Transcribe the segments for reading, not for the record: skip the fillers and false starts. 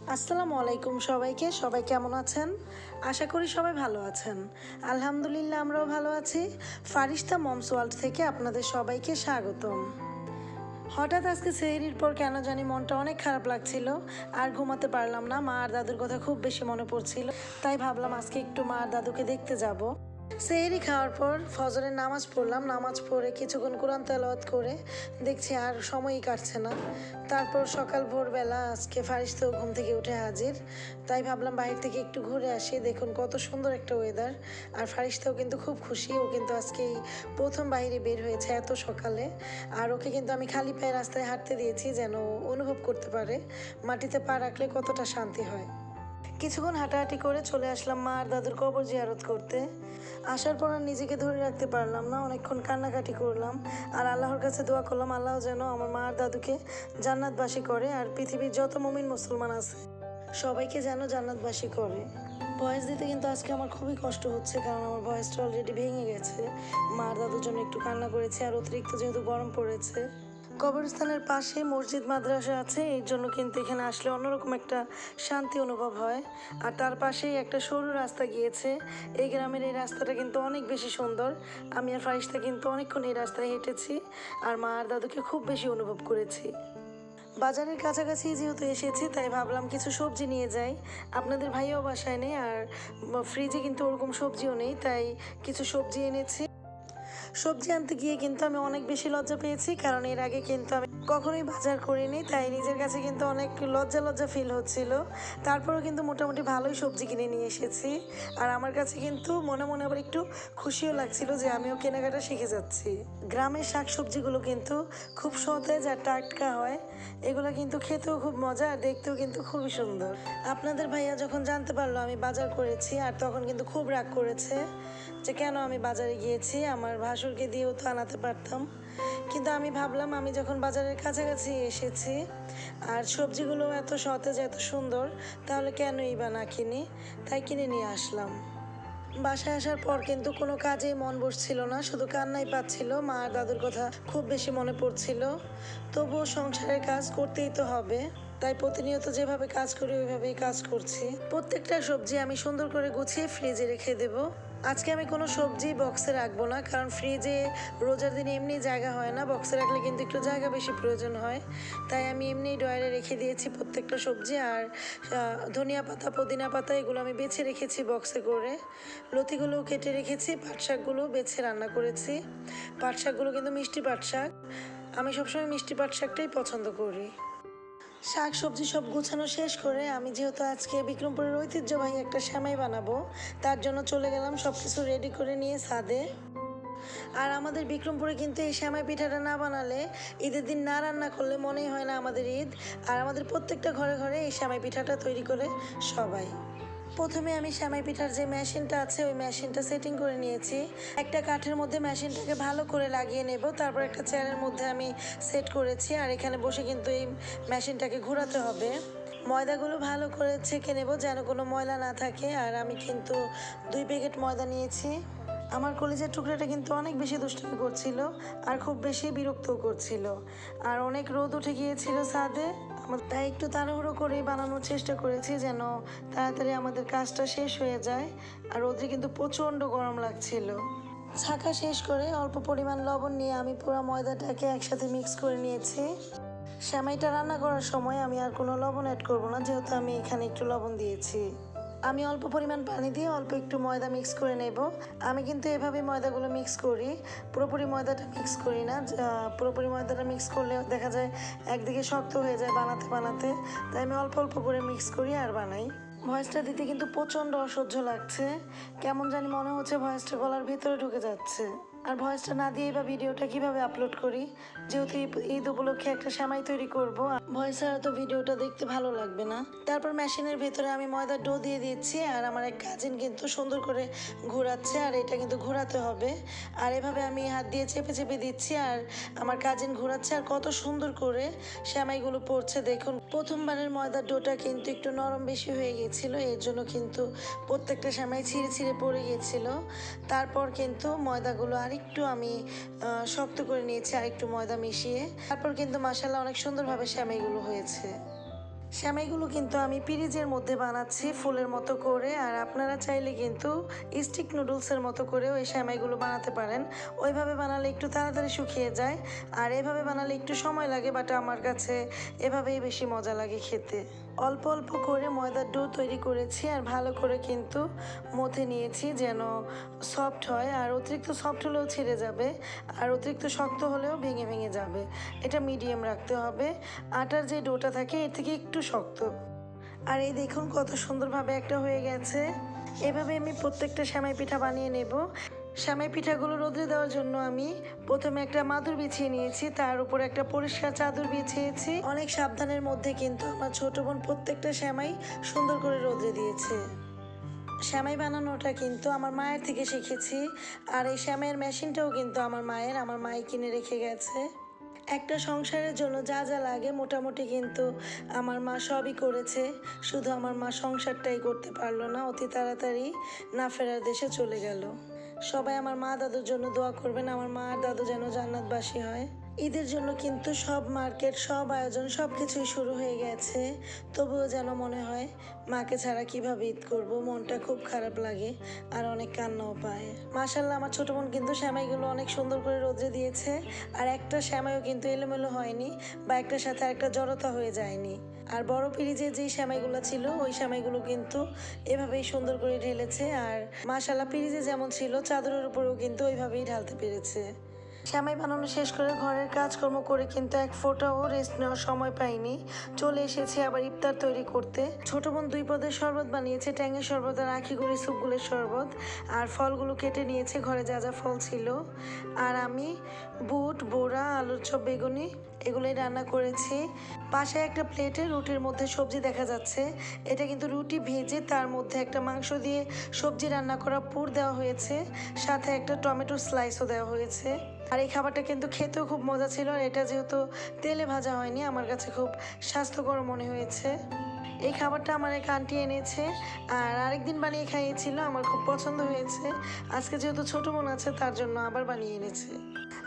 আসসালামু আলাইকুম সবাইকে। সবাই কেমন আছেন? আশা করি সবাই ভালো আছেন। আলহামদুলিল্লাহ আমরাও ভালো আছি। ফারিস্তা মমস ওয়ার্ল্ড থেকে আপনাদের সবাইকে স্বাগতম। হঠাৎ আজকে সেহরির পর কেন জানি মনটা অনেক খারাপ লাগছিল, আর ঘুমাতে পারলাম না। মা আর দাদুর কথা খুব বেশি মনে পড়ছিল, তাই ভাবলাম আজকে একটু মা আর দাদুকে দেখতে যাব। সেহরি খাওয়ার পর ফজরের নামাজ পড়লাম। নামাজ পড়ে কিছুক্ষণ কোরআন তেলাওয়াত করে দেখছি আর সময়ই কাটছে না। তারপর সকাল ভোরবেলা আজকে ফারিস্তাও ঘুম থেকে উঠে হাজির, তাই ভাবলাম বাইরে থেকে একটু ঘুরে আসি। দেখুন কত সুন্দর একটা ওয়েদার, আর ফারিস্তাও কিন্তু খুব খুশি। ও কিন্তু আজকে প্রথম বাইরে বের হয়েছে এত সকালে, আর ওকে কিন্তু আমি খালি পায়ে রাস্তায় হাঁটতে দিয়েছি যেন অনুভব করতে পারে মাটিতে পা রাখলে কতটা শান্তি হয়। কিছুক্ষণ হাঁটাহাঁটি করে চলে আসলাম মা আর দাদুর কবর জিয়ারত করতে। আসার পর আর নিজেকে ধরে রাখতে পারলাম না, অনেকক্ষণ কান্নাকাটি করলাম আর আল্লাহর কাছে দোয়া করলাম আল্লাহ যেন আমার মা আর দাদুকে জান্নাতবাসী করে, আর পৃথিবীর যত মুমিন মুসলমান আছে সবাইকে যেন জান্নাতবাসী করে। ভয়েস দিতে কিন্তু আজকে আমার খুবই কষ্ট হচ্ছে, কারণ আমার ভয়েসটা অলরেডি ভেঙে গেছে। মা আর দাদুর জন্য একটু কান্না করেছি, আর অতিরিক্ত যেহেতু গরম পড়েছে। কবরস্থানের পাশে মসজিদ মাদ্রাসা আছে, এর জন্য কিন্তু এখানে আসলে অন্যরকম একটা শান্তি অনুভব হয়। আর তার পাশেই একটা সরু রাস্তা গিয়েছে। এই গ্রামের এই রাস্তাটা কিন্তু অনেক বেশি সুন্দর। আমি আর ফারিস্তা কিন্তু অনেকক্ষণ এই রাস্তায় হেঁটেছি, আর মা আর দাদুকে খুব বেশি অনুভব করেছি। বাজারের কাছাকাছি যেহেতু এসেছি, তাই ভাবলাম কিছু সবজি নিয়ে যাই। আপনাদের ভাইও বাসায় নেই, আর ফ্রিজে কিন্তু ওরকম সবজিও নেই, তাই কিছু সবজি এনেছি। সবজি আনতে গিয়ে কিন্তু আমি অনেক বেশি লজ্জা পেয়েছি, কারণ এর আগে কিন্তু আমি কখনোই বাজার করিনি, তাই নিজের কাছে কিন্তু অনেক লজ্জা লজ্জা ফিল হচ্ছিল। তারপরেও কিন্তু মোটামুটি ভালোই সবজি কিনে নিয়ে এসেছি, আর আমার কাছে কিন্তু মনে মনে আবার একটু খুশিও লাগছিল যে আমিও কেনাকাটা শিখে যাচ্ছি। গ্রামের শাক সবজিগুলো কিন্তু খুব সতেজ আর টাটকা হয়। এগুলো কিন্তু খেতেও খুব মজা, আর দেখতেও কিন্তু খুবই সুন্দর। আপনাদের ভাইয়া যখন জানতে পারলো আমি বাজার করেছি, আর তখন কিন্তু খুব রাগ করেছে যে কেন আমি বাজারে গিয়েছি, আমার ভাসুরকে দিয়েও তো আনাতে পারতাম। কিন্তু আমি ভাবলাম আমি যখন বাজারের কাছাকাছি এসেছি আর সবজিগুলো এত সতেজ এত সুন্দর, তাহলে কেনই বা না কিনি, তাই কিনে নিয়ে আসলাম। বাসায় আসার পর কিন্তু কোনো কাজেই মন বসছিল না, শুধু কান্নাই পাচ্ছিল। মা আর দাদুর কথা খুব বেশি মনে পড়ছিল। তবুও সংসারের কাজ করতেই তো হবে, তাই প্রতিনিয়ত যেভাবে কাজ করি ওইভাবেই কাজ করছি। প্রত্যেকটা সবজি আমি সুন্দর করে গুছিয়ে ফ্রিজে রেখে দেব। আজকে আমি কোনো সবজি বক্সে রাখবো না, কারণ ফ্রিজে রোজার দিনে এমনি জায়গা হয় না, বক্সে রাখলে কিন্তু একটু জায়গা বেশি প্রয়োজন হয়। তাই আমি এমনি ড্রয়ারে রেখে দিয়েছি প্রত্যেকটা সবজি। আর ধনিয়া পাতা পুদিনা পাতা এগুলো আমি বেছে রেখেছি বক্সে করে। লতিগুলোও কেটে রেখেছি, পাট শাকগুলোও বেছে রান্না করেছি। পাট শাকগুলো কিন্তু মিষ্টি পাট শাক, আমি সবসময় মিষ্টি পাট শাকটাই পছন্দ করি। শাক সবজি সব গুছানো শেষ করে আমি যেহেতু আজকে বিক্রমপুরের ঐতিহ্যবাহী একটা সেমাই বানাবো, তার জন্য চলে গেলাম সব কিছু রেডি করে নিয়ে ছাদে। আর আমাদের বিক্রমপুরে কিন্তু এই সেমাই পিঠাটা না বানালে, ঈদের দিন না রান্না করলে মনেই হয় না আমাদের ঈদ। আর আমাদের প্রত্যেকটা ঘরে ঘরে এই সেমাই পিঠাটা তৈরি করে সবাই। প্রথমে আমি সেমাই পিঠার যে মেশিনটা আছে ওই মেশিনটা সেটিং করে নিয়েছি। একটা কাঠের মধ্যে মেশিনটাকে ভালো করে লাগিয়ে নেব, তারপর একটা চেয়ারের মধ্যে আমি সেট করেছি, আর এখানে বসে কিন্তু এই মেশিনটাকে ঘোরাতে হবে। ময়দাগুলো ভালো করে ছেঁকে নেব যেন কোনো ময়লা না থাকে। আর আমি কিন্তু 2 প্যাকেট ময়দা নিয়েছি। আমার কলিজার টুকরাটা কিন্তু অনেক বেশি দুষ্টুমি করছিল, আর খুব বেশি বিরক্তও করছিল, আর অনেক রোদ উঠে গিয়েছিল ছাদে। তাই একটু তাড়াহুড়ো করে বানানোর চেষ্টা করেছি যেন তাড়াতাড়ি আমাদের কাজটা শেষ হয়ে যায়। আর রোদে কিন্তু প্রচণ্ড গরম লাগছিল। ছাঁকা শেষ করে অল্প পরিমাণ লবণ নিয়ে আমি পুরো ময়দাটাকে একসাথে মিক্স করে নিয়েছি। সেমাইটা রান্না করার সময় আমি আর কোনো লবণ অ্যাড করব না, যেহেতু আমি এখানে একটু লবণ দিয়েছি। আমি অল্প পরিমাণ পানি দিয়ে অল্প একটু ময়দা মিক্স করে নেব। আমি কিন্তু এভাবে ময়দাগুলো মিক্স করি, পুরোপুরি ময়দাটা মিক্স করি না। পুরোপুরি ময়দাটা মিক্স করলে দেখা যায় একদিকে শক্ত হয়ে যায় বানাতে বানাতে, তাই আমি অল্প অল্প করে মিক্স করি আর বানাই। ভয়েসটা দিতে কিন্তু প্রচণ্ড অসহ্য লাগছে, কেমন জানি মনে হচ্ছে ভয়েসটা গলার ভিতরে ঢুকে যাচ্ছে। আর ভয়েসটা না দিয়ে বা ভিডিওটা কিভাবে আপলোড করি, যেহেতু ঈদ উপলক্ষে একটা সেমাই তৈরি করব, ভয়েস ছাড়া তো ভিডিওটা দেখতে ভালো লাগবে না। তারপর মেশিনের ভেতরে আমি ময়দার ডো দিয়ে দিচ্ছি, আর আমার এক কাজিন কিন্তু সুন্দর করে ঘোরাচ্ছে, আর এটা কিন্তু ঘোরাতে হবে। আর এভাবে আমি হাত দিয়ে চেপে চেপে দিচ্ছি, আর আমার কাজিন ঘোরাচ্ছে, আর কত সুন্দর করে সেমাইগুলো পড়ছে দেখুন। প্রথমবারের ময়দার ডোটা কিন্তু একটু নরম বেশি হয়ে গিয়েছিল, এর জন্য কিন্তু প্রত্যেকটা সেমাই ছিঁড়ে ছিঁড়ে পড়ে গিয়েছিল। তারপর কিন্তু ময়দাগুলো আরেকটু আমি শক্ত করে নিয়েছি, আরেকটু ময়দা মিশিয়ে। তারপর কিন্তু মাশাআল্লাহ অনেক সুন্দরভাবে সেমাইগুলো হয়েছে। সেমাইগুলো কিন্তু আমি পিরিজের মধ্যে বানাচ্ছি ফুলের মতো করে, আর আপনারা চাইলে কিন্তু স্টিক নুডলসের মতো করেও এই সেমাইগুলো বানাতে পারেন। ওইভাবে বানালে একটু তাড়াতাড়ি শুকিয়ে যায়, আর এভাবে বানালে একটু সময় লাগে, বাট আমার কাছে এভাবেই বেশি মজা লাগে খেতে। অল্প অল্প করে ময়দার ডো তৈরি করেছি আর ভালো করে কিন্তু মথে নিয়েছি যেন সফট হয়, আর অতিরিক্ত সফট হলেও ছিঁড়ে যাবে, আর অতিরিক্ত শক্ত হলেও ভেঙে ভেঙে যাবে। এটা মিডিয়াম রাখতে হবে। আটার যে ডোটা থাকে এর থেকে একটু শক্ত। আর এই দেখুন কত সুন্দরভাবে একটা হয়ে গেছে। এভাবে আমি প্রত্যেকটা সেমাই পিঠা বানিয়ে নেব। সেমাই পিঠাগুলো রোদে দেওয়ার জন্য আমি প্রথমে একটা মাদুর বিছিয়ে নিয়েছি, তার উপর একটা পরিষ্কার চাদর বিছিয়েছি। অনেক সাবধানের মধ্যে কিন্তু আমার ছোট বোন প্রত্যেকটা সেমাই সুন্দর করে রোদে দিয়েছে। সেমাই বানানোটা কিন্তু আমার মায়ের থেকে শিখেছি, আর এই সেমাইয়ের মেশিনটাও কিন্তু আমার মাই কিনে রেখে গেছে। একটা সংসারের জন্য যা যা লাগে মোটামুটি কিন্তু আমার মা সবই করেছে, শুধু আমার মা সংসারটাই করতে পারলো না, অতি তাড়াতাড়ি না ফেরার দেশে চলে গেল। সবাই আমার মা দাদুর জন্য দোয়া করবেন, আমার মা আর দাদু যেন জান্নাতবাসী হয়। ঈদের জন্য কিন্তু সব মার্কেট, সব আয়োজন, সব কিছুই শুরু হয়ে গেছে। তবুও যেন মনে হয় মাকে ছাড়া কিভাবে ঈদ করব, মনটা খুব খারাপ লাগে আর অনেক কান্নাও পায়। মাশাল্লাহ আমার ছোট বোন কিন্তু সেমাইগুলো অনেক সুন্দর করে রোদে দিয়েছে, আর একটা সেমাইও কিন্তু এলোমেলো হয়নি বা একটার সাথে আরেকটা জড়তা হয়ে যায়নি। আর বড় পিরিজে যেই সেমাইগুলো ছিল ওই সেমাইগুলো কিন্তু এভাবেই সুন্দর করে ঢেলেছে, আর মাশাল্লাহ পিরিজে যেমন ছিল চাদরের উপরেও কিন্তু ওইভাবেই ঢালতে পেরেছে। সেমাই বানানো শেষ করে ঘরের কাজকর্ম করে কিন্তু এক ফোঁটাও রেস্ট নেওয়ার সময় পাইনি। চলে এসেছি আবার ইফতার তৈরি করতে। ছোট বোন 2 পদের শরবত বানিয়েছে, ট্যাঙের শরবত আর আখিগুড়ি সুপগুলের শরবত, আর ফলগুলো কেটে নিয়েছে, ঘরে যা যা ফল ছিল। আর আমি বুট, বোড়া, আলুর চপ, বেগুনি এগুলোই রান্না করেছি। পাশে একটা প্লেটে রুটির মধ্যে সবজি দেখা যাচ্ছে, এটা কিন্তু রুটি ভেজে তার মধ্যে একটা মাংস দিয়ে সবজি রান্না করা পুর দেওয়া হয়েছে, সাথে একটা টমেটো স্লাইসও দেওয়া হয়েছে। আর এই খাবারটা কিন্তু খেতেও খুব মজা ছিল, আর এটা যেহেতু তেলে ভাজা হয়নি আমার কাছে খুব স্বাস্থ্যকর মনে হয়েছে। এই খাবারটা আমার এক আন্টি এনেছে, আর আরেকদিন বানিয়ে খাইয়েছিল, আমার খুব পছন্দ হয়েছে। আজকে যেহেতু ছোট বোন আছে তার জন্য আবার বানিয়ে এনেছে।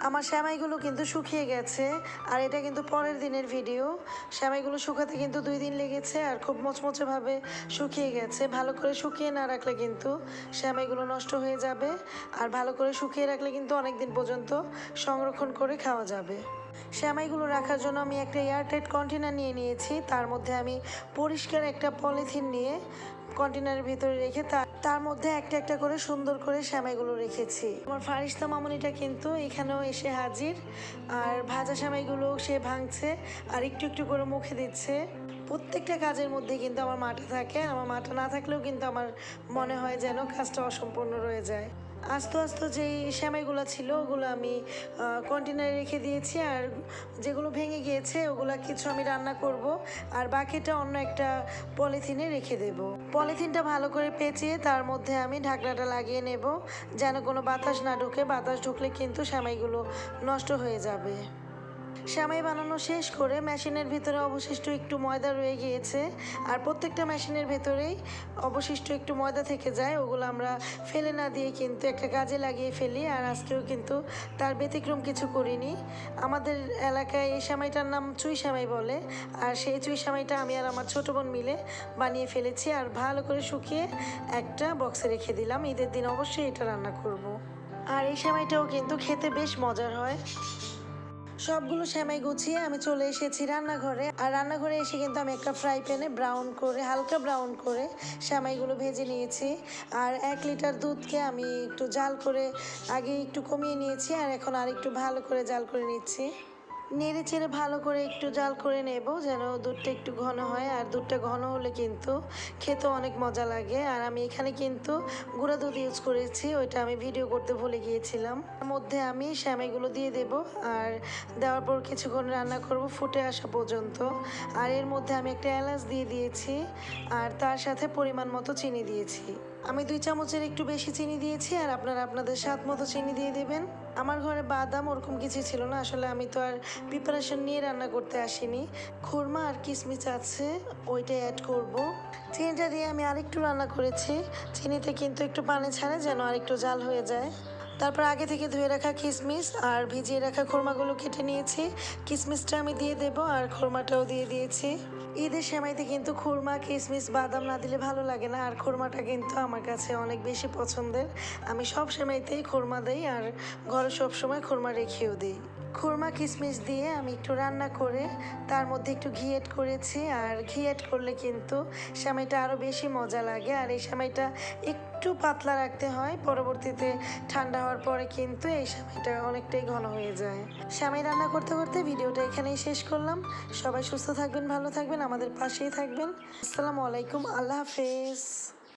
আমার সেমাইগুলো কিন্তু শুকিয়ে গেছে, আর এটা কিন্তু পরের দিনের ভিডিও। সেমাইগুলো শুকাতে কিন্তু 2 দিন লেগেছে, আর খুব মচমচেভাবে শুকিয়ে গেছে। ভালো করে শুকিয়ে না রাখলে কিন্তু সেমাইগুলো নষ্ট হয়ে যাবে, আর ভালো করে শুকিয়ে রাখলে কিন্তু অনেক দিন পর্যন্ত সংরক্ষণ করে খাওয়া যাবে। সেমাইগুলো রাখার জন্য আমি একটা এয়ারটাইট কন্টেনার নিয়ে নিয়েছি, তার মধ্যে আমি পরিষ্কার একটা পলিথিন নিয়ে কন্টেনারের ভিতরে রেখে তার মধ্যে একটা একটা করে সুন্দর করে সেমাইগুলো রেখেছি। আমার ফারিস্তা মামুনিটা কিন্তু এখানেও এসে হাজির, আর ভাজা সেমাইগুলো সে ভাঙছে আর একটু একটু করে মুখে দিচ্ছে। প্রত্যেকটা কাজের মধ্যে কিন্তু আমার মাটা থাকে, আমার মাটা না থাকলেও কিন্তু আমার মনে হয় যেন কাজটা অসম্পূর্ণ রয়ে যায়। আস্তে আস্তে যেই সেমাইগুলো ছিল ওগুলো আমি কন্টেনারে রেখে দিয়েছি, আর যেগুলো ভেঙে গিয়েছে ওগুলো কিছু আমি রান্না করব, আর বাকিটা অন্য একটা পলিথিনে রেখে দেব। পলিথিনটা ভালো করে পেঁচিয়ে তার মধ্যে আমি ঢাকনাটা লাগিয়ে নেব যেন কোনো বাতাস না ঢোকে, বাতাস ঢুকলে কিন্তু সেমাইগুলো নষ্ট হয়ে যাবে। সেমাই বানানো শেষ করে মেশিনের ভিতরে অবশিষ্ট একটু ময়দা রয়ে গিয়েছে, আর প্রত্যেকটা মেশিনের ভেতরেই অবশিষ্ট একটু ময়দা থেকে যায়, ওগুলো আমরা ফেলে না দিয়ে কিন্তু একটা কাজে লাগিয়ে ফেলি। আর আজকেও কিন্তু তার ব্যতিক্রম কিছু করিনি। আমাদের এলাকায় এই সেমাইটার নাম চুই সেমাই বলে, আর সেই চুই সেমাইটা আমি আর আমার ছোটো বোন মিলে বানিয়ে ফেলেছি, আর ভালো করে শুকিয়ে একটা বক্সে রেখে দিলাম। ঈদের দিন অবশ্যই এটা রান্না করব। আর এই সেমাইটাও কিন্তু খেতে বেশ মজার হয়। সবগুলো সেমাই গুছিয়ে আমি চলে এসেছি রান্নাঘরে, আর রান্নাঘরে এসে কিন্তু আমি একটা ফ্রাই প্যানে হালকা ব্রাউন করে সেমাইগুলো ভেজে নিয়েছি। আর 1 লিটার দুধকে আমি একটু জাল করে আগে একটু কমিয়ে নিয়েছি, আর এখন আর একটু ভালো করে জাল করে নিচ্ছি। নেড়ে চেড়ে ভালো করে একটু জাল করে নেব যেন দুধটা একটু ঘন হয়, আর দুধটা ঘন হলে কিন্তু খেতে অনেক মজা লাগে। আর আমি এখানে কিন্তু গুঁড়া দুধ ইউজ করেছি, ওইটা আমি ভিডিও করতে ভুলে গিয়েছিলাম। তার মধ্যে আমি সেমাইগুলো দিয়ে দেব, আর দেওয়ার পর কিছুক্ষণ রান্না করব ফুটে আসা পর্যন্ত। আর এর মধ্যে আমি একটা এলাচ দিয়ে দিয়েছি, আর তার সাথে পরিমাণ মতো চিনি দিয়েছি। আমি 2 চামচের একটু বেশি চিনি দিয়েছি, আর আপনারা আপনাদের স্বাদ মতো চিনি দিয়ে দেবেন। আমার ঘরে বাদাম ওরকম কিছু ছিল না, আসলে আমি তো আর প্রিপারেশন নিয়ে রান্না করতে আসিনি। খুরমা আর কিশমিশ আছে, ওইটাই অ্যাড করব। চিনিটা দিয়ে আমি আরেকটু রান্না করেছি, চিনিতে কিন্তু একটু পানি ছাড়ে যেন আরেকটু জাল হয়ে যায়। তারপর আগে থেকে ধুয়ে রাখা কিশমিশ আর ভিজিয়ে রাখা খোরমাগুলো কেটে নিয়েছি। কিশমিশটা আমি দিয়ে দেব আর খোরমাটাও দিয়ে দিয়েছি। ঈদের সেমাইতে কিন্তু খুরমা কিশমিশ বাদাম না দিলে ভালো লাগে না, আর খুরমাটা কিন্তু আমার কাছে অনেক বেশি পছন্দের। আমি সব সেমাইতেই খুরমা দিই আর ঘরে সবসময় খুরমা রেখেও দিই। খুরমা কিশমিশ দিয়ে আমি একটু রান্না করে তার মধ্যে একটু ঘি অ্যাড করেছি, আর ঘি অ্যাড করলে কিন্তু সেমাইটা আরও বেশি মজা লাগে। আর এই সেমাইটা একটু পাতলা রাখতে হয়, পরবর্তীতে ঠান্ডা হওয়ার পরে কিন্তু এই সেমাইটা অনেকটাই ঘন হয়ে যায়। সেমাই রান্না করতে করতে ভিডিওটা এখানেই শেষ করলাম। সবাই সুস্থ থাকবেন, ভালো থাকবেন, আমাদের পাশেই থাকবেন। আসসালামু আলাইকুম, আল্লাহ হাফেজ।